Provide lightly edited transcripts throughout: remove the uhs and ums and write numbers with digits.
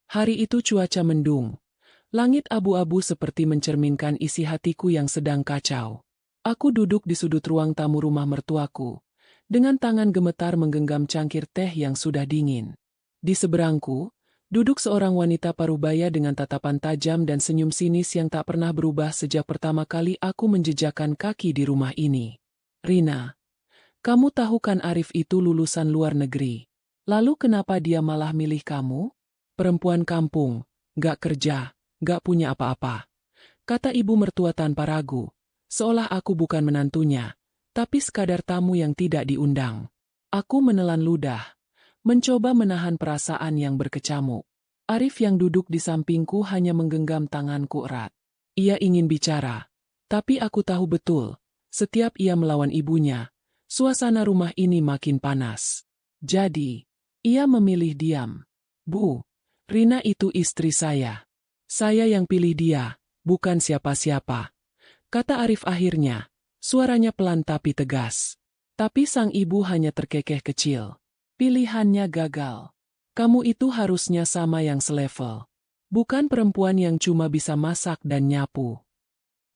Hari itu cuaca mendung. Langit abu-abu seperti mencerminkan isi hatiku yang sedang kacau. Aku duduk di sudut ruang tamu rumah mertuaku, dengan tangan gemetar menggenggam cangkir teh yang sudah dingin. Di seberangku, duduk seorang wanita parubaya dengan tatapan tajam dan senyum sinis yang tak pernah berubah sejak pertama kali aku menjejakkan kaki di rumah ini. Rina, kamu tahu kan Arif itu lulusan luar negeri. Lalu kenapa dia malah milih kamu? Perempuan kampung, gak kerja, gak punya apa-apa. Kata ibu mertua tanpa ragu, seolah aku bukan menantunya, tapi sekadar tamu yang tidak diundang. Aku menelan ludah, mencoba menahan perasaan yang berkecamuk. Arif yang duduk di sampingku hanya menggenggam tanganku erat. Ia ingin bicara, tapi aku tahu betul, setiap ia melawan ibunya, suasana rumah ini makin panas. Jadi, ia memilih diam. Bu, Rina itu istri saya. Saya yang pilih dia, bukan siapa-siapa. Kata Arif akhirnya, suaranya pelan tapi tegas. Tapi sang ibu hanya terkekeh kecil. Pilihannya gagal. Kamu itu harusnya sama yang selevel. Bukan perempuan yang cuma bisa masak dan nyapu.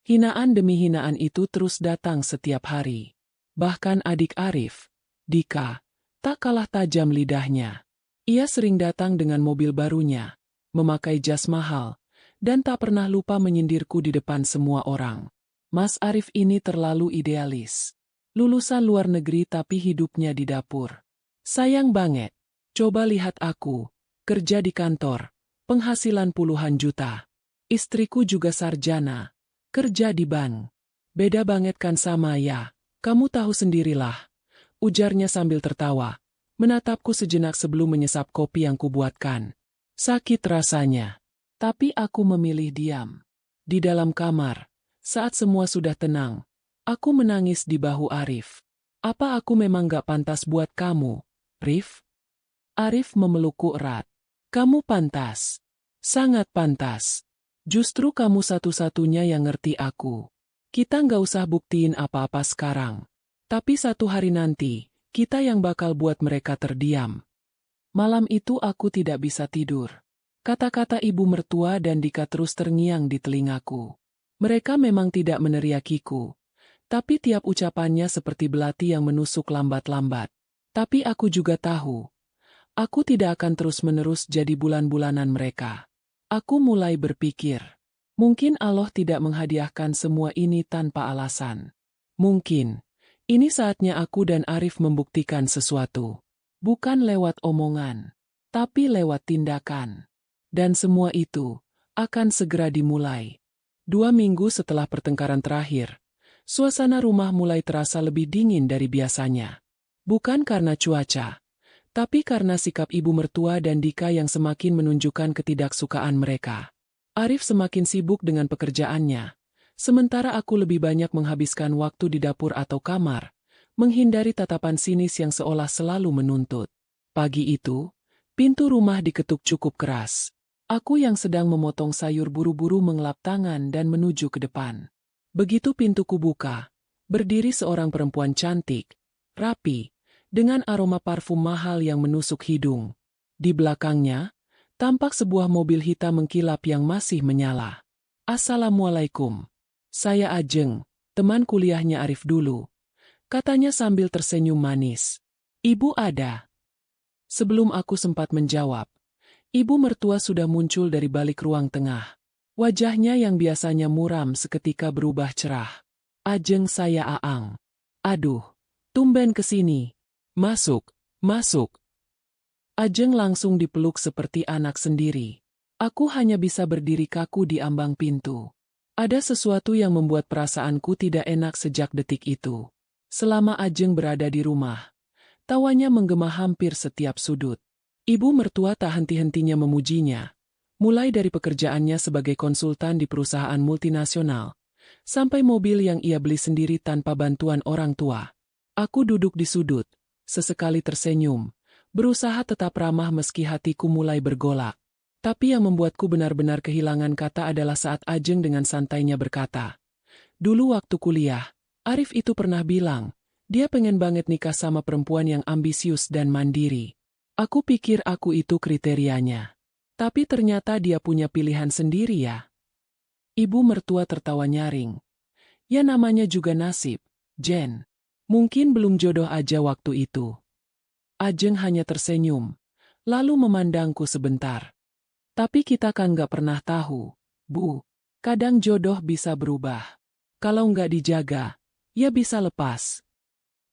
Hinaan demi hinaan itu terus datang setiap hari. Bahkan adik Arif, Dika, tak kalah tajam lidahnya. Ia sering datang dengan mobil barunya, memakai jas mahal, dan tak pernah lupa menyindirku di depan semua orang. Mas Arif ini terlalu idealis. Lulusan luar negeri tapi hidupnya di dapur. Sayang banget. Coba lihat aku, kerja di kantor, penghasilan puluhan juta. Istriku juga sarjana, kerja di bank. Beda banget kan sama ya, kamu tahu sendirilah. Ujarnya sambil tertawa, menatapku sejenak sebelum menyesap kopi yang kubuatkan. Sakit rasanya. Tapi aku memilih diam. Di dalam kamar, saat semua sudah tenang, aku menangis di bahu Arif. Apa aku memang gak pantas buat kamu, Rif? Arif memelukku erat. Kamu pantas. Sangat pantas. Justru kamu satu-satunya yang ngerti aku. Kita gak usah buktiin apa-apa sekarang. Tapi satu hari nanti, kita yang bakal buat mereka terdiam. Malam itu aku tidak bisa tidur. Kata-kata ibu mertua dan Dika terus terngiang di telingaku. Mereka memang tidak meneriakiku. Tapi tiap ucapannya seperti belati yang menusuk lambat-lambat. Tapi aku juga tahu. Aku tidak akan terus-menerus jadi bulan-bulanan mereka. Aku mulai berpikir. Mungkin Allah tidak menghadiahkan semua ini tanpa alasan. Mungkin. Ini saatnya aku dan Arif membuktikan sesuatu. Bukan lewat omongan, tapi lewat tindakan. Dan semua itu akan segera dimulai. 2 minggu setelah pertengkaran terakhir, suasana rumah mulai terasa lebih dingin dari biasanya. Bukan karena cuaca, tapi karena sikap ibu mertua dan Dika yang semakin menunjukkan ketidaksukaan mereka. Arif semakin sibuk dengan pekerjaannya. Sementara aku lebih banyak menghabiskan waktu di dapur atau kamar, menghindari tatapan sinis yang seolah selalu menuntut. Pagi itu, pintu rumah diketuk cukup keras. Aku yang sedang memotong sayur buru-buru mengelap tangan dan menuju ke depan. Begitu pintuku buka, berdiri seorang perempuan cantik, rapi, dengan aroma parfum mahal yang menusuk hidung. Di belakangnya, tampak sebuah mobil hitam mengkilap yang masih menyala. Assalamualaikum. Saya Ajeng, teman kuliahnya Arif dulu. Katanya sambil tersenyum manis. Ibu ada? Sebelum aku sempat menjawab, ibu mertua sudah muncul dari balik ruang tengah. Wajahnya yang biasanya muram seketika berubah cerah. Ajeng, saya Aang. Aduh, tumben kesini. Masuk, masuk. Ajeng langsung dipeluk seperti anak sendiri. Aku hanya bisa berdiri kaku di ambang pintu. Ada sesuatu yang membuat perasaanku tidak enak sejak detik itu. Selama Ajeng berada di rumah, tawanya menggema hampir setiap sudut. Ibu mertua tak henti-hentinya memujinya, mulai dari pekerjaannya sebagai konsultan di perusahaan multinasional, sampai mobil yang ia beli sendiri tanpa bantuan orang tua. Aku duduk di sudut, sesekali tersenyum, berusaha tetap ramah meski hatiku mulai bergolak. Tapi yang membuatku benar-benar kehilangan kata adalah saat Ajeng dengan santainya berkata, dulu waktu kuliah, Arif itu pernah bilang, dia pengen banget nikah sama perempuan yang ambisius dan mandiri. Aku pikir aku itu kriterianya. Tapi ternyata dia punya pilihan sendiri ya. Ibu mertua tertawa nyaring. Ya namanya juga nasib, Jen. Mungkin belum jodoh aja waktu itu. Ajeng hanya tersenyum, lalu memandangku sebentar. Tapi kita kan gak pernah tahu, Bu. Kadang jodoh bisa berubah. Kalau nggak dijaga, ya bisa lepas.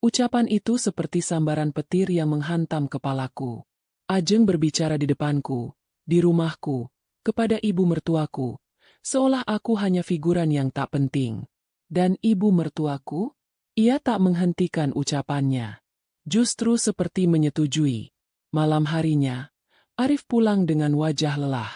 Ucapan itu seperti sambaran petir yang menghantam kepalaku. Ajeng berbicara di depanku, di rumahku, kepada ibu mertuaku, seolah aku hanya figuran yang tak penting. Dan ibu mertuaku? Ia tak menghentikan ucapannya. Justru seperti menyetujui. Malam harinya, Arif pulang dengan wajah lelah.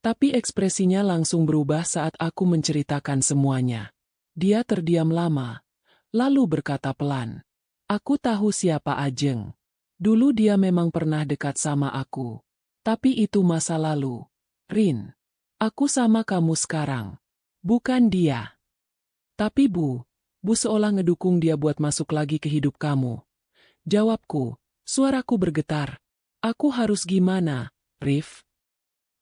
Tapi ekspresinya langsung berubah saat aku menceritakan semuanya. Dia terdiam lama, lalu berkata pelan. Aku tahu siapa Ajeng. Dulu dia memang pernah dekat sama aku. Tapi itu masa lalu. Rin, aku sama kamu sekarang. Bukan dia. Tapi Bu seolah ngedukung dia buat masuk lagi ke hidup kamu. Jawabku, suaraku bergetar. Aku harus gimana, Rif?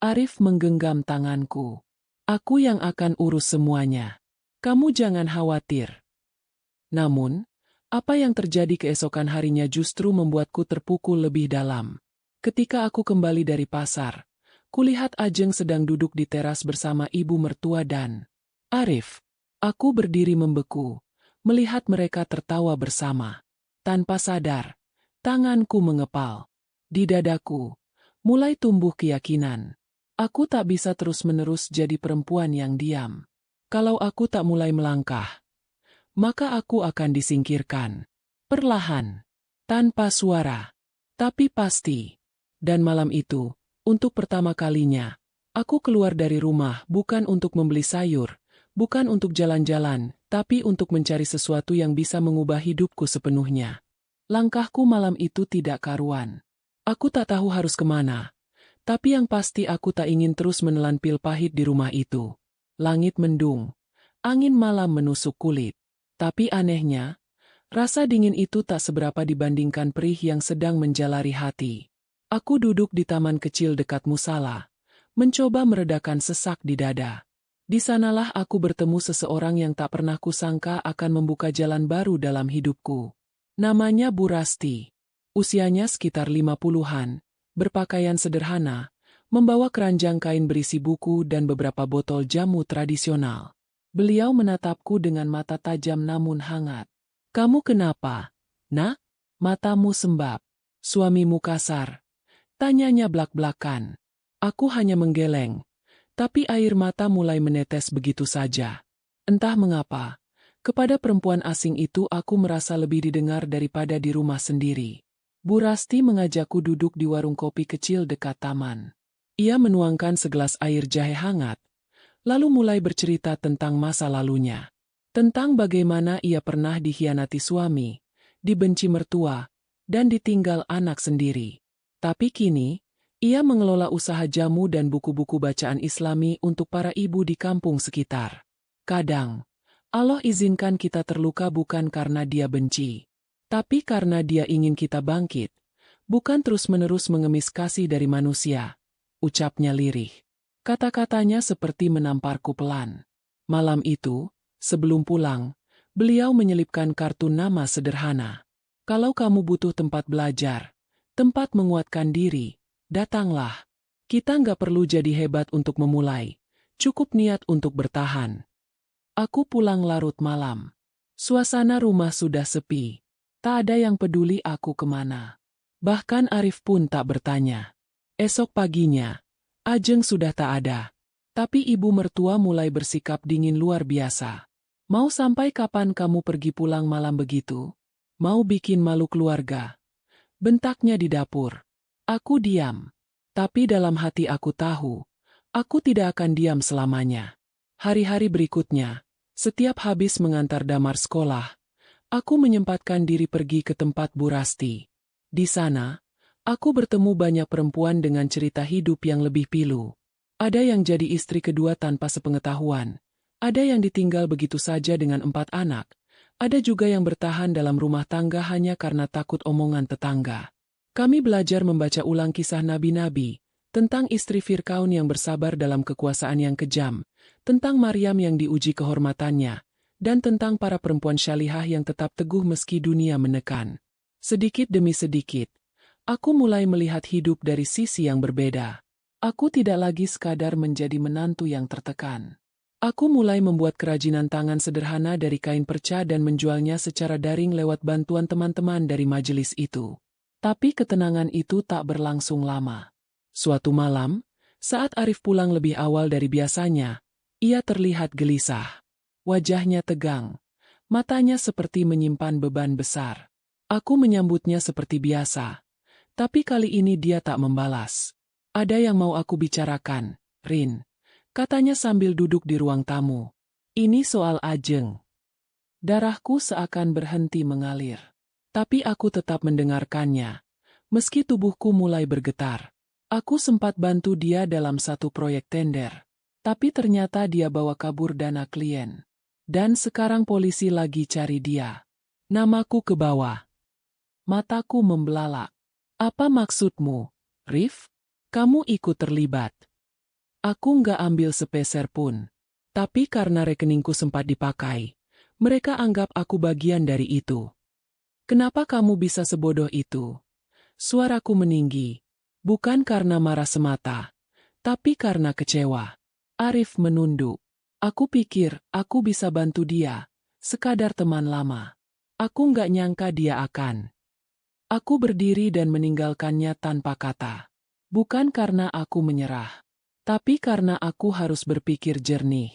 Arif menggenggam tanganku. Aku yang akan urus semuanya. Kamu jangan khawatir. Namun, apa yang terjadi keesokan harinya justru membuatku terpukul lebih dalam. Ketika aku kembali dari pasar, kulihat Ajeng sedang duduk di teras bersama ibu mertua dan Arif. Aku berdiri membeku, melihat mereka tertawa bersama. Tanpa sadar, tanganku mengepal. Di dadaku, mulai tumbuh keyakinan. Aku tak bisa terus-menerus jadi perempuan yang diam. Kalau aku tak mulai melangkah, maka aku akan disingkirkan. Perlahan, tanpa suara, tapi pasti. Dan malam itu, untuk pertama kalinya, aku keluar dari rumah bukan untuk membeli sayur, bukan untuk jalan-jalan, tapi untuk mencari sesuatu yang bisa mengubah hidupku sepenuhnya. Langkahku malam itu tidak karuan. Aku tak tahu harus kemana. Tapi yang pasti aku tak ingin terus menelan pil pahit di rumah itu. Langit mendung, angin malam menusuk kulit. Tapi anehnya, rasa dingin itu tak seberapa dibandingkan perih yang sedang menjalari hati. Aku duduk di taman kecil dekat musala, mencoba meredakan sesak di dada. Di sanalah aku bertemu seseorang yang tak pernah kusangka akan membuka jalan baru dalam hidupku. Namanya Bu Rasti. Usianya sekitar 50-an. Berpakaian sederhana, membawa keranjang kain berisi buku dan beberapa botol jamu tradisional. Beliau menatapku dengan mata tajam namun hangat. Kamu kenapa, Nak? Matamu sembab. Suamimu kasar. Tanyanya blak-blakan. Aku hanya menggeleng, tapi air mata mulai menetes begitu saja. Entah mengapa, kepada perempuan asing itu aku merasa lebih didengar daripada di rumah sendiri. Bu Rasti mengajakku duduk di warung kopi kecil dekat taman. Ia menuangkan segelas air jahe hangat, lalu mulai bercerita tentang masa lalunya. Tentang bagaimana ia pernah dikhianati suami, dibenci mertua, dan ditinggal anak sendiri. Tapi kini, ia mengelola usaha jamu dan buku-buku bacaan Islami untuk para ibu di kampung sekitar. Kadang, Allah izinkan kita terluka bukan karena dia benci, tapi karena dia ingin kita bangkit, bukan terus-menerus mengemis kasih dari manusia, ucapnya lirih. Kata-katanya seperti menamparku pelan. Malam itu, sebelum pulang, beliau menyelipkan kartu nama sederhana. Kalau kamu butuh tempat belajar, tempat menguatkan diri, datanglah. Kita nggak perlu jadi hebat untuk memulai, cukup niat untuk bertahan. Aku pulang larut malam. Suasana rumah sudah sepi. Tak ada yang peduli aku kemana. Bahkan Arif pun tak bertanya. Esok paginya, Ajeng sudah tak ada. Tapi ibu mertua mulai bersikap dingin luar biasa. Mau sampai kapan kamu pergi pulang malam begitu? Mau bikin malu keluarga? Bentaknya di dapur. Aku diam. Tapi dalam hati aku tahu, aku tidak akan diam selamanya. Hari-hari berikutnya, setiap habis mengantar Damar sekolah, aku menyempatkan diri pergi ke tempat Bu Rasti. Di sana, aku bertemu banyak perempuan dengan cerita hidup yang lebih pilu. Ada yang jadi istri kedua tanpa sepengetahuan. Ada yang ditinggal begitu saja dengan 4 anak. Ada juga yang bertahan dalam rumah tangga hanya karena takut omongan tetangga. Kami belajar membaca ulang kisah nabi-nabi, tentang istri Fir'aun yang bersabar dalam kekuasaan yang kejam, tentang Maryam yang diuji kehormatannya, dan tentang para perempuan syalihah yang tetap teguh meski dunia menekan. Sedikit demi sedikit, aku mulai melihat hidup dari sisi yang berbeda. Aku tidak lagi sekadar menjadi menantu yang tertekan. Aku mulai membuat kerajinan tangan sederhana dari kain perca dan menjualnya secara daring lewat bantuan teman-teman dari majelis itu. Tapi ketenangan itu tak berlangsung lama. Suatu malam, saat Arif pulang lebih awal dari biasanya, ia terlihat gelisah. Wajahnya tegang, matanya seperti menyimpan beban besar. Aku menyambutnya seperti biasa, tapi kali ini dia tak membalas. Ada yang mau aku bicarakan, Rin, katanya sambil duduk di ruang tamu. Ini soal Ajeng. Darahku seakan berhenti mengalir. Tapi aku tetap mendengarkannya, meski tubuhku mulai bergetar. Aku sempat bantu dia dalam satu proyek tender, tapi ternyata dia bawa kabur dana klien. Dan sekarang polisi lagi cari dia. Namaku ke bawah. Mataku membelalak. Apa maksudmu, Rif? Kamu ikut terlibat? Aku nggak ambil sepeser pun. Tapi karena rekeningku sempat dipakai, mereka anggap aku bagian dari itu. Kenapa kamu bisa sebodoh itu? Suaraku meninggi. Bukan karena marah semata, tapi karena kecewa. Arif menunduk. Aku pikir aku bisa bantu dia, sekadar teman lama. Aku nggak nyangka dia akan. Aku berdiri dan meninggalkannya tanpa kata. Bukan karena aku menyerah, tapi karena aku harus berpikir jernih.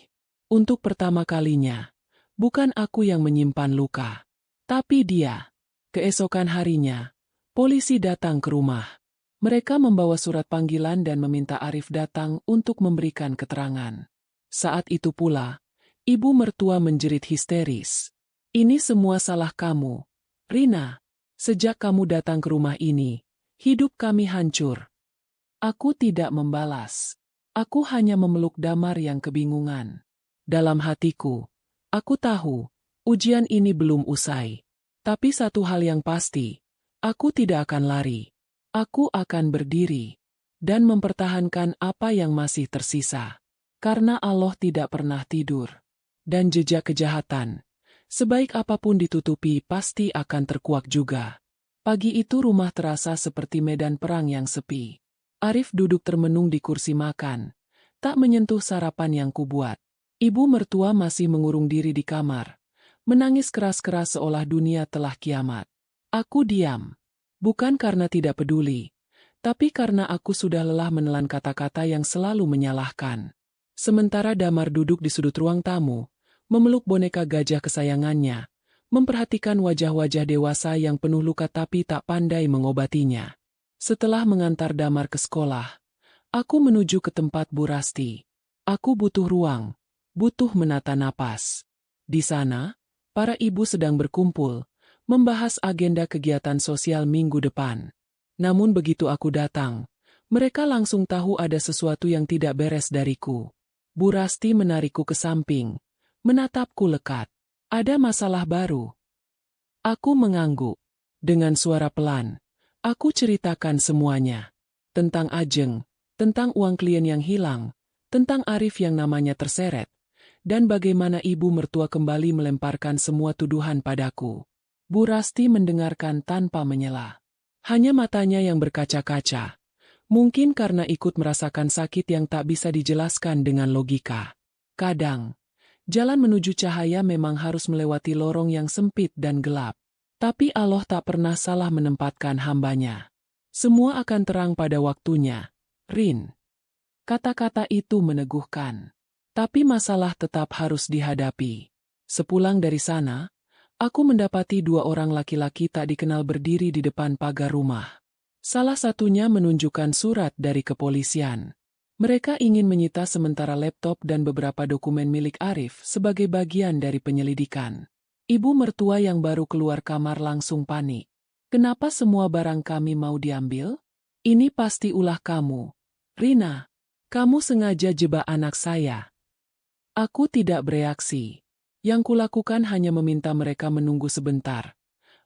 Untuk pertama kalinya, bukan aku yang menyimpan luka, tapi dia. Keesokan harinya, polisi datang ke rumah. Mereka membawa surat panggilan dan meminta Arif datang untuk memberikan keterangan. Saat itu pula, ibu mertua menjerit histeris. Ini semua salah kamu, Rina. Sejak kamu datang ke rumah ini, hidup kami hancur. Aku tidak membalas. Aku hanya memeluk Damar yang kebingungan. Dalam hatiku, aku tahu, ujian ini belum usai. Tapi satu hal yang pasti, aku tidak akan lari. Aku akan berdiri dan mempertahankan apa yang masih tersisa. Karena Allah tidak pernah tidur. Dan jejak kejahatan, sebaik apapun ditutupi pasti akan terkuak juga. Pagi itu rumah terasa seperti medan perang yang sepi. Arif duduk termenung di kursi makan, tak menyentuh sarapan yang kubuat. Ibu mertua masih mengurung diri di kamar, menangis keras-keras seolah dunia telah kiamat. Aku diam. Bukan karena tidak peduli, tapi karena aku sudah lelah menelan kata-kata yang selalu menyalahkan. Sementara Damar duduk di sudut ruang tamu, memeluk boneka gajah kesayangannya, memperhatikan wajah-wajah dewasa yang penuh luka tapi tak pandai mengobatinya. Setelah mengantar Damar ke sekolah, aku menuju ke tempat Bu Rasti. Aku butuh ruang, butuh menata napas. Di sana, para ibu sedang berkumpul, membahas agenda kegiatan sosial minggu depan. Namun begitu aku datang, mereka langsung tahu ada sesuatu yang tidak beres dariku. Bu Rasti menarikku ke samping, menatapku lekat. Ada masalah baru. Aku mengangguk. Dengan suara pelan, aku ceritakan semuanya. Tentang Ajeng, tentang uang klien yang hilang, tentang Arif yang namanya terseret, dan bagaimana ibu mertua kembali melemparkan semua tuduhan padaku. Bu Rasti mendengarkan tanpa menyela. Hanya matanya yang berkaca-kaca. Mungkin karena ikut merasakan sakit yang tak bisa dijelaskan dengan logika. Kadang, jalan menuju cahaya memang harus melewati lorong yang sempit dan gelap. Tapi Allah tak pernah salah menempatkan hambanya. Semua akan terang pada waktunya, Rin. Kata-kata itu meneguhkan. Tapi masalah tetap harus dihadapi. Sepulang dari sana, aku mendapati dua orang laki-laki tak dikenal berdiri di depan pagar rumah. Salah satunya menunjukkan surat dari kepolisian. Mereka ingin menyita sementara laptop dan beberapa dokumen milik Arif sebagai bagian dari penyelidikan. Ibu mertua yang baru keluar kamar langsung panik. Kenapa semua barang kami mau diambil? Ini pasti ulah kamu. Rina, kamu sengaja jebak anak saya. Aku tidak bereaksi. Yang kulakukan hanya meminta mereka menunggu sebentar,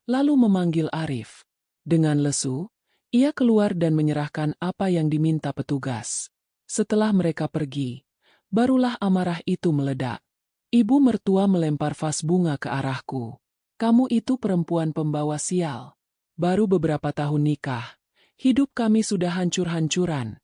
lalu memanggil Arif. Dengan lesu, Ia keluar dan menyerahkan apa yang diminta petugas. Setelah mereka pergi, barulah amarah itu meledak. Ibu mertua melempar vas bunga ke arahku. Kamu itu perempuan pembawa sial. Baru beberapa tahun nikah, hidup kami sudah hancur-hancuran.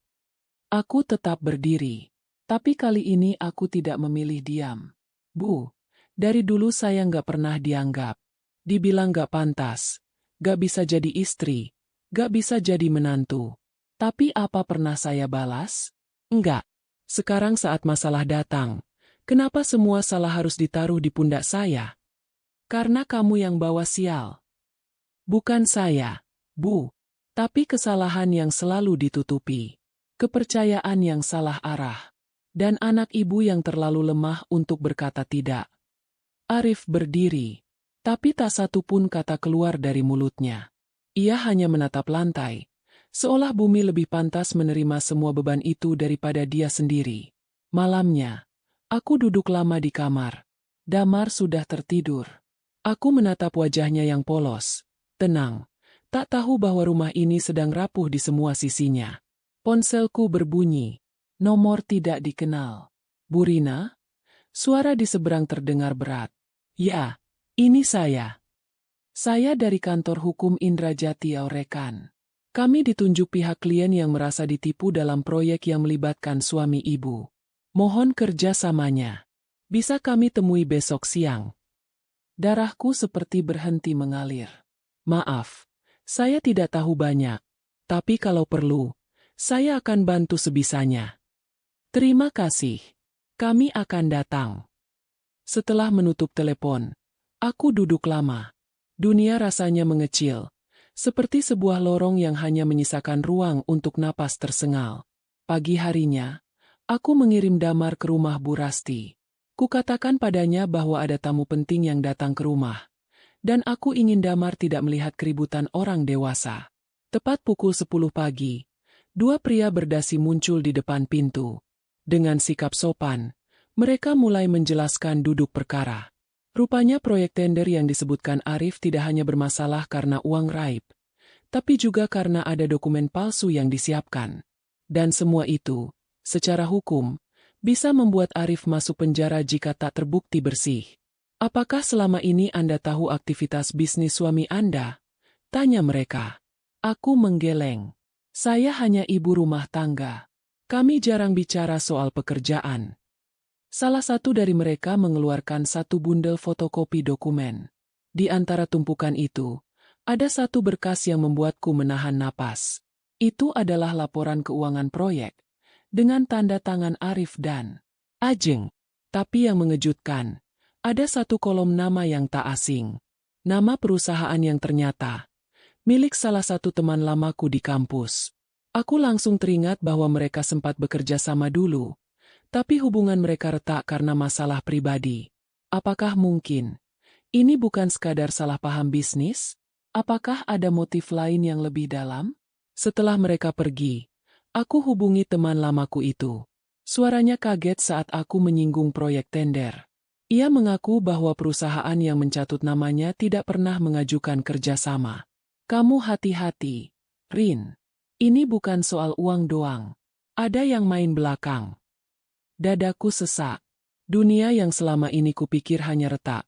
Aku tetap berdiri. Tapi kali ini aku tidak memilih diam. Bu, dari dulu saya nggak pernah dianggap. Dibilang nggak pantas, nggak bisa jadi istri, nggak bisa jadi menantu. Tapi apa pernah saya balas? Enggak. Sekarang saat masalah datang, kenapa semua salah harus ditaruh di pundak saya? Karena kamu yang bawa sial. Bukan saya, Bu. Tapi kesalahan yang selalu ditutupi. Kepercayaan yang salah arah. Dan anak ibu yang terlalu lemah untuk berkata tidak. Arif berdiri. Tapi tak satu pun kata keluar dari mulutnya. Ia hanya menatap lantai. Seolah bumi lebih pantas menerima semua beban itu daripada dia sendiri. Malamnya, aku duduk lama di kamar. Damar sudah tertidur. Aku menatap wajahnya yang polos, tenang. Tak tahu bahwa rumah ini sedang rapuh di semua sisinya. Ponselku berbunyi. Nomor tidak dikenal. Bu Rina? Suara di seberang terdengar berat. Ya, ini saya. Saya dari kantor hukum Indrajati Aurekan. Kami ditunjuk pihak klien yang merasa ditipu dalam proyek yang melibatkan suami ibu. Mohon kerjasamanya. Bisa kami temui besok siang. Darahku seperti berhenti mengalir. Maaf, saya tidak tahu banyak. Tapi kalau perlu, saya akan bantu sebisanya. Terima kasih. Kami akan datang. Setelah menutup telepon, aku duduk lama. Dunia rasanya mengecil, seperti sebuah lorong yang hanya menyisakan ruang untuk napas tersengal. Pagi harinya, aku mengirim Damar ke rumah Bu Rasti. Kukatakan padanya bahwa ada tamu penting yang datang ke rumah. Dan aku ingin Damar tidak melihat keributan orang dewasa. Tepat pukul 10 pagi, dua pria berdasi muncul di depan pintu. Dengan sikap sopan, mereka mulai menjelaskan duduk perkara. Rupanya proyek tender yang disebutkan Arif tidak hanya bermasalah karena uang raib, tapi juga karena ada dokumen palsu yang disiapkan. Dan semua itu, secara hukum, bisa membuat Arif masuk penjara jika tak terbukti bersih. Apakah selama ini Anda tahu aktivitas bisnis suami Anda? Tanya mereka. Aku menggeleng. Saya hanya ibu rumah tangga. Kami jarang bicara soal pekerjaan. Salah satu dari mereka mengeluarkan satu bundel fotokopi dokumen. Di antara tumpukan itu, ada satu berkas yang membuatku menahan napas. Itu adalah laporan keuangan proyek, dengan tanda tangan Arif dan Ajeng. Tapi yang mengejutkan, ada satu kolom nama yang tak asing. Nama perusahaan yang ternyata milik salah satu teman lamaku di kampus. Aku langsung teringat bahwa mereka sempat bekerja sama dulu, tapi hubungan mereka retak karena masalah pribadi. Apakah mungkin ini bukan sekadar salah paham bisnis? Apakah ada motif lain yang lebih dalam? Setelah mereka pergi, aku hubungi teman lamaku itu. Suaranya kaget saat aku menyinggung proyek tender. Ia mengaku bahwa perusahaan yang mencatut namanya tidak pernah mengajukan kerjasama. Kamu hati-hati, Rin. Ini bukan soal uang doang. Ada yang main belakang. Dadaku sesak. Dunia yang selama ini kupikir hanya retak,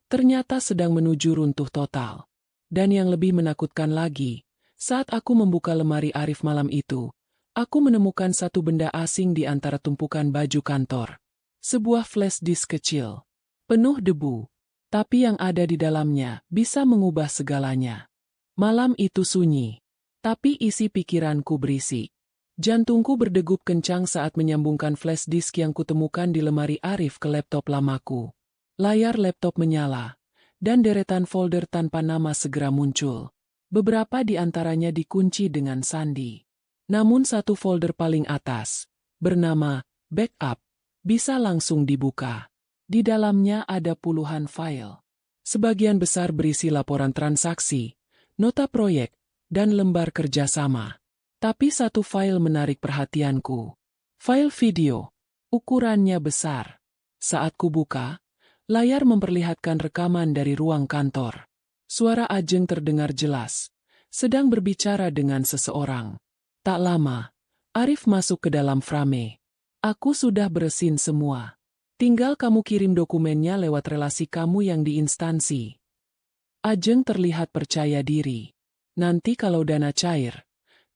ternyata sedang menuju runtuh total. Dan yang lebih menakutkan lagi, saat aku membuka lemari Arif malam itu, aku menemukan satu benda asing di antara tumpukan baju kantor. Sebuah flash disk kecil, penuh debu, tapi yang ada di dalamnya bisa mengubah segalanya. Malam itu sunyi, tapi isi pikiranku berisi. Jantungku berdegup kencang saat menyambungkan flash disk yang kutemukan di lemari Arif ke laptop lamaku. Layar laptop menyala, dan deretan folder tanpa nama segera muncul. Beberapa di antaranya dikunci dengan sandi. Namun satu folder paling atas, bernama Backup, bisa langsung dibuka. Di dalamnya ada puluhan file. Sebagian besar berisi laporan transaksi, nota proyek, dan lembar kerjasama. Tapi satu file menarik perhatianku. File video. Ukurannya besar. Saat kubuka, layar memperlihatkan rekaman dari ruang kantor. Suara Ajeng terdengar jelas, sedang berbicara dengan seseorang. Tak lama, Arif masuk ke dalam frame. Aku sudah beresin semua. Tinggal kamu kirim dokumennya lewat relasi kamu yang di instansi. Ajeng terlihat percaya diri. Nanti kalau dana cair,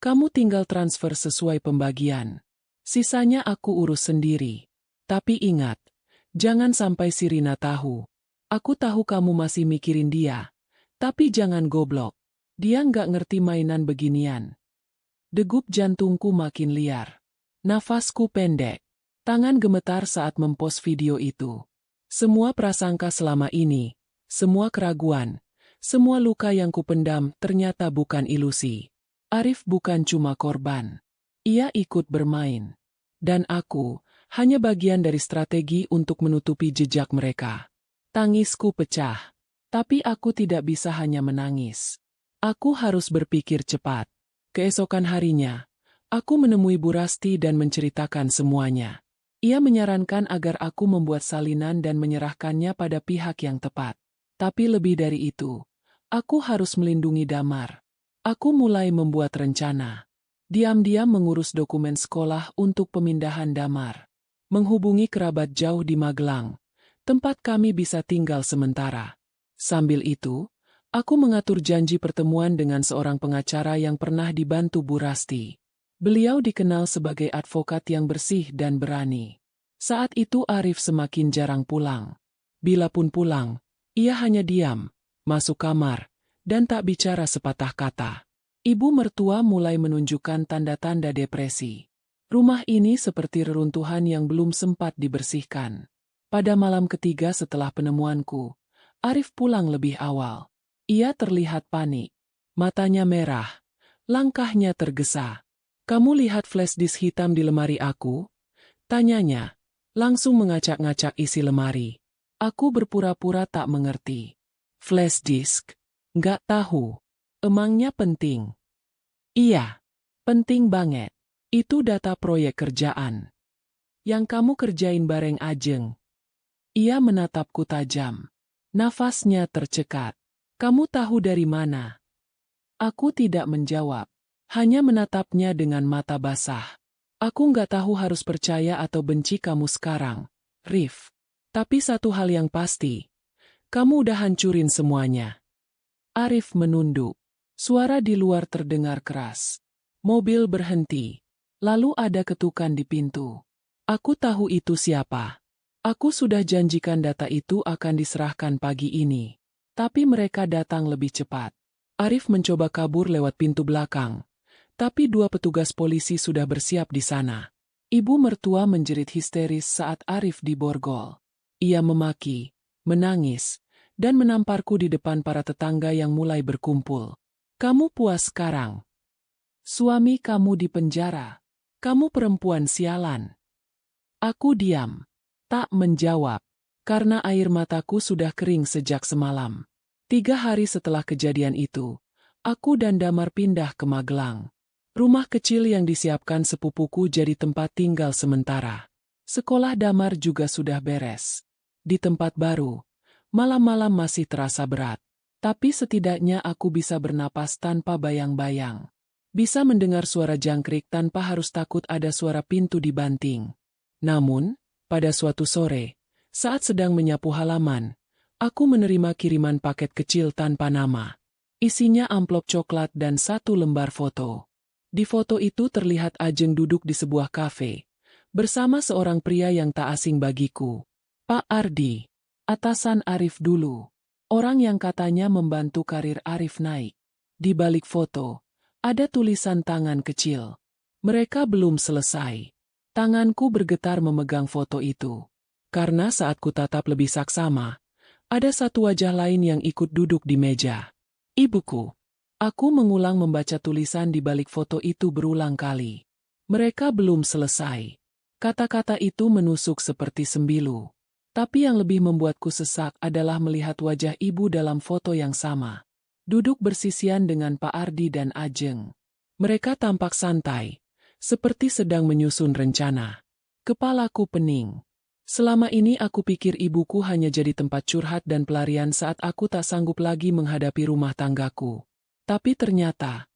kamu tinggal transfer sesuai pembagian. Sisanya aku urus sendiri. Tapi ingat, jangan sampai si Rina tahu. Aku tahu kamu masih mikirin dia. Tapi jangan goblok. Dia nggak ngerti mainan beginian. Degup jantungku makin liar. Nafasku pendek. Tangan gemetar saat mempost video itu. Semua prasangka selama ini, semua keraguan, semua luka yang kupendam ternyata bukan ilusi. Arif bukan cuma korban. Ia ikut bermain. Dan aku, hanya bagian dari strategi untuk menutupi jejak mereka. Tangisku pecah. Tapi aku tidak bisa hanya menangis. Aku harus berpikir cepat. Keesokan harinya, aku menemui Bu Rasti dan menceritakan semuanya. Ia menyarankan agar aku membuat salinan dan menyerahkannya pada pihak yang tepat. Tapi lebih dari itu, aku harus melindungi Damar. Aku mulai membuat rencana. Diam-diam mengurus dokumen sekolah untuk pemindahan Damar. Menghubungi kerabat jauh di Magelang, tempat kami bisa tinggal sementara. Sambil itu, aku mengatur janji pertemuan dengan seorang pengacara yang pernah dibantu Bu Rasti. Beliau dikenal sebagai advokat yang bersih dan berani. Saat itu Arif semakin jarang pulang. Bila pun pulang, ia hanya diam, masuk kamar, dan tak bicara sepatah kata. Ibu mertua mulai menunjukkan tanda-tanda depresi. Rumah ini seperti reruntuhan yang belum sempat dibersihkan. Pada malam ketiga setelah penemuanku, Arif pulang lebih awal. Ia terlihat panik. Matanya merah. Langkahnya tergesa. "Kamu lihat flash disk hitam di lemari aku?" tanyanya. Langsung mengacak-ngacak isi lemari. Aku berpura-pura tak mengerti. "Flash disk? Nggak tahu. Emangnya penting?" "Iya, penting banget. Itu data proyek kerjaan. Yang kamu kerjain bareng Ajeng." Ia menatapku tajam. Nafasnya tercekat. "Kamu tahu dari mana?" Aku tidak menjawab. Hanya menatapnya dengan mata basah. "Aku nggak tahu harus percaya atau benci kamu sekarang, Rif. Tapi satu hal yang pasti, kamu udah hancurin semuanya." Arif menunduk. Suara di luar terdengar keras. Mobil berhenti. Lalu ada ketukan di pintu. Aku tahu itu siapa. Aku sudah janjikan data itu akan diserahkan pagi ini. Tapi mereka datang lebih cepat. Arif mencoba kabur lewat pintu belakang. Tapi dua petugas polisi sudah bersiap di sana. Ibu mertua menjerit histeris saat Arif diborgol. Ia memaki, menangis, dan menamparku di depan para tetangga yang mulai berkumpul. "Kamu puas sekarang? Suami kamu di penjara. Kamu perempuan sialan." Aku diam. Tak menjawab. Karena air mataku sudah kering sejak semalam. 3 hari setelah kejadian itu, aku dan Damar pindah ke Magelang. Rumah kecil yang disiapkan sepupuku jadi tempat tinggal sementara. Sekolah Damar juga sudah beres. Di tempat baru, malam-malam masih terasa berat. Tapi setidaknya aku bisa bernapas tanpa bayang-bayang. Bisa mendengar suara jangkrik tanpa harus takut ada suara pintu dibanting. Namun, pada suatu sore, saat sedang menyapu halaman, aku menerima kiriman paket kecil tanpa nama. Isinya amplop coklat dan 1 lembar foto. Di foto itu terlihat Ajeng duduk di sebuah kafe, bersama seorang pria yang tak asing bagiku. Pak Ardi, atasan Arif dulu. Orang yang katanya membantu karir Arif naik. Di balik foto, ada tulisan tangan kecil. Mereka belum selesai. Tanganku bergetar memegang foto itu. Karena saat ku tatap lebih saksama, ada satu wajah lain yang ikut duduk di meja. Ibuku. Aku mengulang membaca tulisan di balik foto itu berulang kali. Mereka belum selesai. Kata-kata itu menusuk seperti sembilu. Tapi yang lebih membuatku sesak adalah melihat wajah ibu dalam foto yang sama. Duduk bersisian dengan Pak Ardi dan Ajeng. Mereka tampak santai, seperti sedang menyusun rencana. Kepalaku pening. Selama ini aku pikir ibuku hanya jadi tempat curhat dan pelarian saat aku tak sanggup lagi menghadapi rumah tanggaku. Tapi ternyata,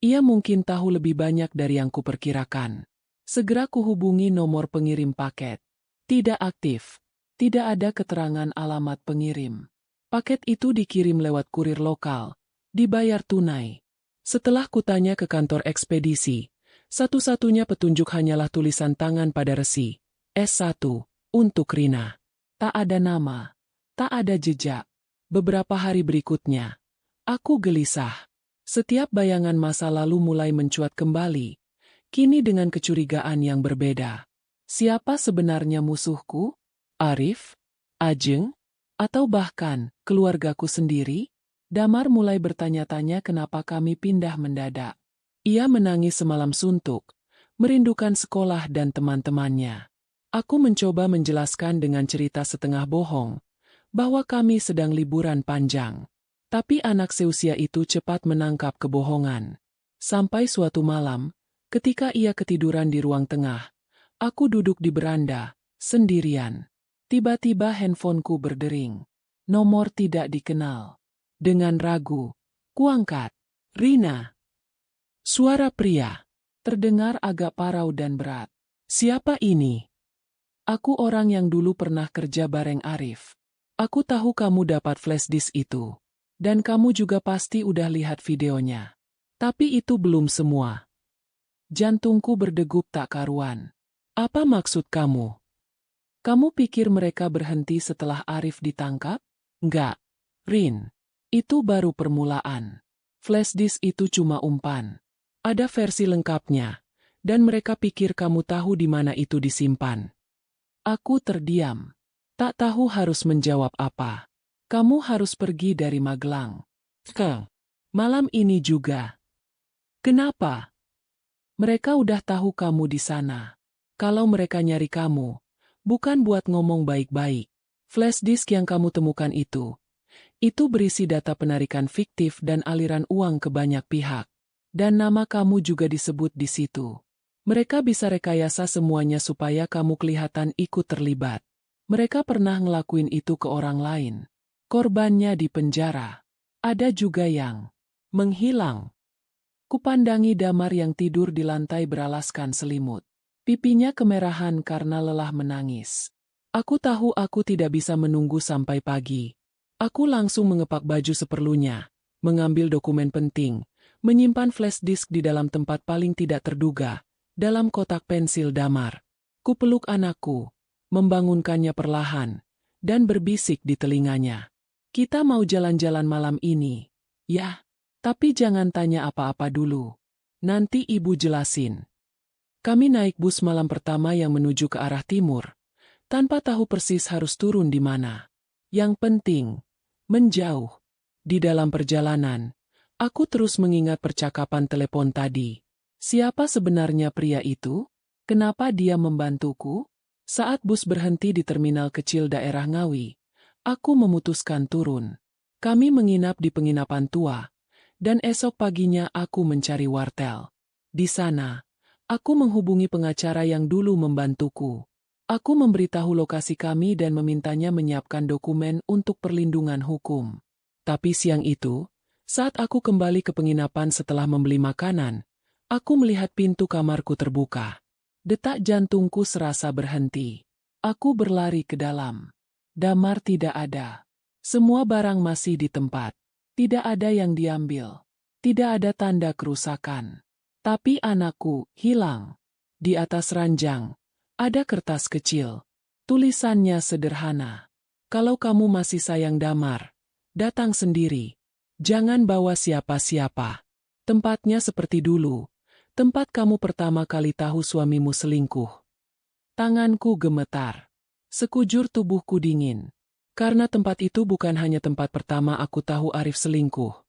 ia mungkin tahu lebih banyak dari yang kuperkirakan. Segera kuhubungi nomor pengirim paket. Tidak aktif. Tidak ada keterangan alamat pengirim. Paket itu dikirim lewat kurir lokal. Dibayar tunai. Setelah kutanya ke kantor ekspedisi, satu-satunya petunjuk hanyalah tulisan tangan pada resi. S1, untuk Rina. Tak ada nama. Tak ada jejak. Beberapa hari berikutnya, aku gelisah. Setiap bayangan masa lalu mulai mencuat kembali, kini dengan kecurigaan yang berbeda. Siapa sebenarnya musuhku? Arif? Ajeng? Atau bahkan keluargaku sendiri? Damar mulai bertanya-tanya kenapa kami pindah mendadak. Ia menangis semalam suntuk, merindukan sekolah dan teman-temannya. Aku mencoba menjelaskan dengan cerita setengah bohong, bahwa kami sedang liburan panjang. Tapi anak seusia itu cepat menangkap kebohongan. Sampai suatu malam, ketika ia ketiduran di ruang tengah, aku duduk di beranda, sendirian. Tiba-tiba handphoneku berdering. Nomor tidak dikenal. Dengan ragu, kuangkat. Rina. Suara pria. Terdengar agak parau dan berat. Siapa ini? Aku orang yang dulu pernah kerja bareng Arif. Aku tahu kamu dapat flash disk itu. Dan kamu juga pasti udah lihat videonya. Tapi itu belum semua. Jantungku berdegup tak karuan. Apa maksud kamu? Kamu pikir mereka berhenti setelah Arif ditangkap? Enggak, Rin. Itu baru permulaan. Flash disk itu cuma umpan. Ada versi lengkapnya. Dan mereka pikir kamu tahu di mana itu disimpan. Aku terdiam. Tak tahu harus menjawab apa. Kamu harus pergi dari Magelang. Malam ini juga. Kenapa? Mereka udah tahu kamu di sana. Kalau mereka nyari kamu, bukan buat ngomong baik-baik. Flash disk yang kamu temukan itu berisi data penarikan fiktif dan aliran uang ke banyak pihak. Dan nama kamu juga disebut di situ. Mereka bisa rekayasa semuanya supaya kamu kelihatan ikut terlibat. Mereka pernah ngelakuin itu ke orang lain. Korbannya di penjara. Ada juga yang menghilang. Kupandangi Damar yang tidur di lantai beralaskan selimut. Pipinya kemerahan karena lelah menangis. Aku tahu aku tidak bisa menunggu sampai pagi. Aku langsung mengepak baju seperlunya, mengambil dokumen penting, menyimpan flash disk di dalam tempat paling tidak terduga, dalam kotak pensil Damar. Kupeluk anakku, membangunkannya perlahan, dan berbisik di telinganya. Kita mau jalan-jalan malam ini, ya? Tapi jangan tanya apa-apa dulu. Nanti ibu jelasin. Kami naik bus malam pertama yang menuju ke arah timur, tanpa tahu persis harus turun di mana. Yang penting, menjauh. Di dalam perjalanan, aku terus mengingat percakapan telepon tadi. Siapa sebenarnya pria itu? Kenapa dia membantuku? Saat bus berhenti di terminal kecil daerah Ngawi, aku memutuskan turun. Kami menginap di penginapan tua, dan esok paginya aku mencari wartel. Di sana, aku menghubungi pengacara yang dulu membantuku. Aku memberitahu lokasi kami dan memintanya menyiapkan dokumen untuk perlindungan hukum. Tapi siang itu, saat aku kembali ke penginapan setelah membeli makanan, aku melihat pintu kamarku terbuka. Detak jantungku serasa berhenti. Aku berlari ke dalam. Damar tidak ada. Semua barang masih di tempat. Tidak ada yang diambil. Tidak ada tanda kerusakan. Tapi anakku hilang. Di atas ranjang, ada kertas kecil. Tulisannya sederhana. Kalau kamu masih sayang Damar, datang sendiri. Jangan bawa siapa-siapa. Tempatnya seperti dulu. Tempat kamu pertama kali tahu suamimu selingkuh. Tanganku gemetar. Sekujur tubuhku dingin. Karena tempat itu bukan hanya tempat pertama aku tahu Arif selingkuh,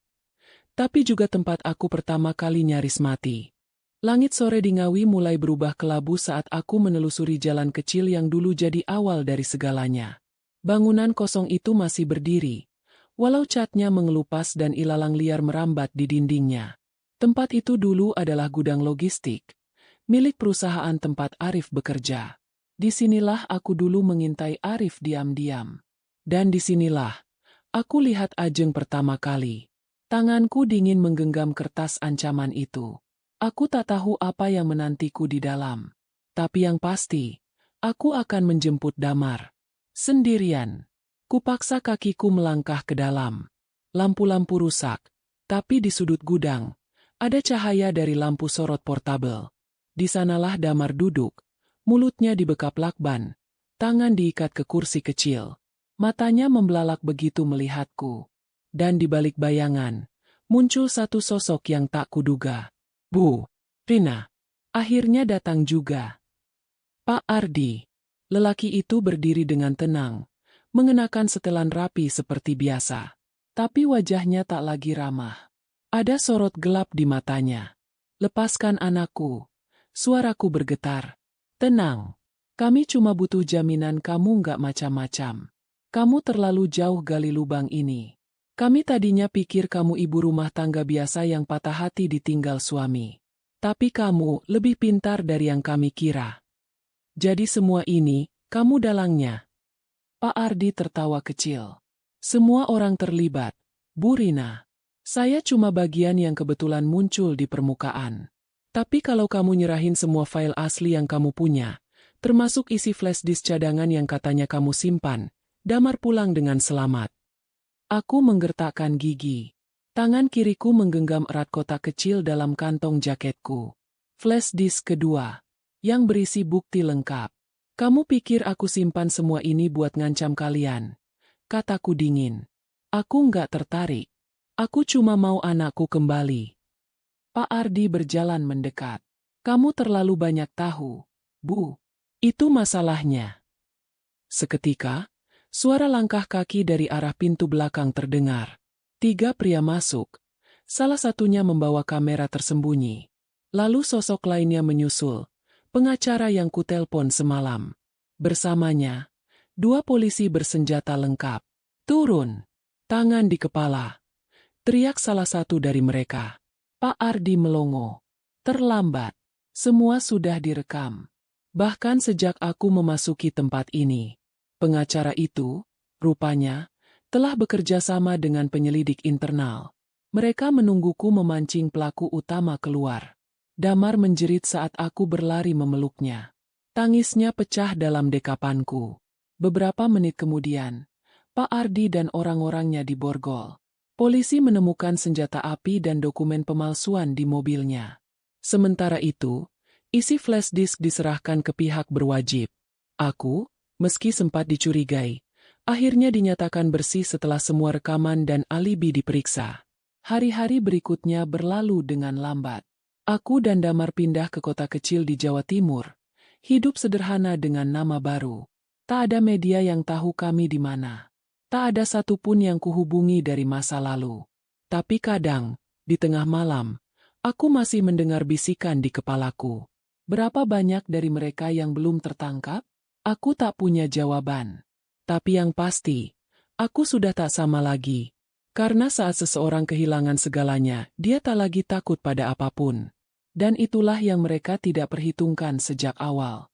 tapi juga tempat aku pertama kali nyaris mati. Langit sore di Ngawi mulai berubah kelabu saat aku menelusuri jalan kecil yang dulu jadi awal dari segalanya. Bangunan kosong itu masih berdiri, walau catnya mengelupas dan ilalang liar merambat di dindingnya. Tempat itu dulu adalah gudang logistik, milik perusahaan tempat Arif bekerja. Disinilah aku dulu mengintai Arif diam-diam. Dan disinilah, aku lihat Ajeng pertama kali. Tanganku dingin menggenggam kertas ancaman itu. Aku tak tahu apa yang menantiku di dalam. Tapi yang pasti, aku akan menjemput Damar. Sendirian. Kupaksa kakiku melangkah ke dalam. Lampu-lampu rusak, tapi di sudut gudang, ada cahaya dari lampu sorot portabel. Di sanalah Damar duduk, mulutnya dibekap lakban, tangan diikat ke kursi kecil. Matanya membelalak begitu melihatku. Dan di balik bayangan, muncul satu sosok yang tak kuduga. Bu Rina. Akhirnya datang juga. Pak Ardi. Lelaki itu berdiri dengan tenang, mengenakan setelan rapi seperti biasa. Tapi wajahnya tak lagi ramah. Ada sorot gelap di matanya. Lepaskan anakku. Suaraku bergetar. Tenang. Kami cuma butuh jaminan kamu nggak macam-macam. Kamu terlalu jauh gali lubang ini. Kami tadinya pikir kamu ibu rumah tangga biasa yang patah hati ditinggal suami. Tapi kamu lebih pintar dari yang kami kira. Jadi semua ini, kamu dalangnya. Pak Ardi tertawa kecil. Semua orang terlibat. Bu Rina. Saya cuma bagian yang kebetulan muncul di permukaan. Tapi kalau kamu nyerahin semua file asli yang kamu punya, termasuk isi flash disk cadangan yang katanya kamu simpan, Damar pulang dengan selamat. Aku menggertakkan gigi. Tangan kiriku menggenggam erat kotak kecil dalam kantong jaketku. Flash disk kedua, yang berisi bukti lengkap. Kamu pikir aku simpan semua ini buat ngancam kalian? Kataku dingin. Aku nggak tertarik. Aku cuma mau anakku kembali. Pak Ardi berjalan mendekat. Kamu terlalu banyak tahu, Bu. Itu masalahnya. Seketika, suara langkah kaki dari arah pintu belakang terdengar. 3 pria masuk. Salah satunya membawa kamera tersembunyi. Lalu sosok lainnya menyusul. Pengacara yang kutelpon semalam. Bersamanya, 2 polisi bersenjata lengkap. Turun. Tangan di kepala. Teriak salah satu dari mereka. Pak Ardi melongo. Terlambat. Semua sudah direkam. Bahkan sejak aku memasuki tempat ini. Pengacara itu, rupanya, telah bekerja sama dengan penyelidik internal. Mereka menungguku memancing pelaku utama keluar. Damar menjerit saat aku berlari memeluknya. Tangisnya pecah dalam dekapanku. Beberapa menit kemudian, Pak Ardi dan orang-orangnya diborgol. Polisi menemukan senjata api dan dokumen pemalsuan di mobilnya. Sementara itu, isi flash disk diserahkan ke pihak berwajib. Aku, meski sempat dicurigai, akhirnya dinyatakan bersih setelah semua rekaman dan alibi diperiksa. Hari-hari berikutnya berlalu dengan lambat. Aku dan Damar pindah ke kota kecil di Jawa Timur. Hidup sederhana dengan nama baru. Tak ada media yang tahu kami di mana. Tak ada satupun yang kuhubungi dari masa lalu. Tapi kadang, di tengah malam, aku masih mendengar bisikan di kepalaku. Berapa banyak dari mereka yang belum tertangkap? Aku tak punya jawaban. Tapi yang pasti, aku sudah tak sama lagi. Karena saat seseorang kehilangan segalanya, dia tak lagi takut pada apapun. Dan itulah yang mereka tidak perhitungkan sejak awal.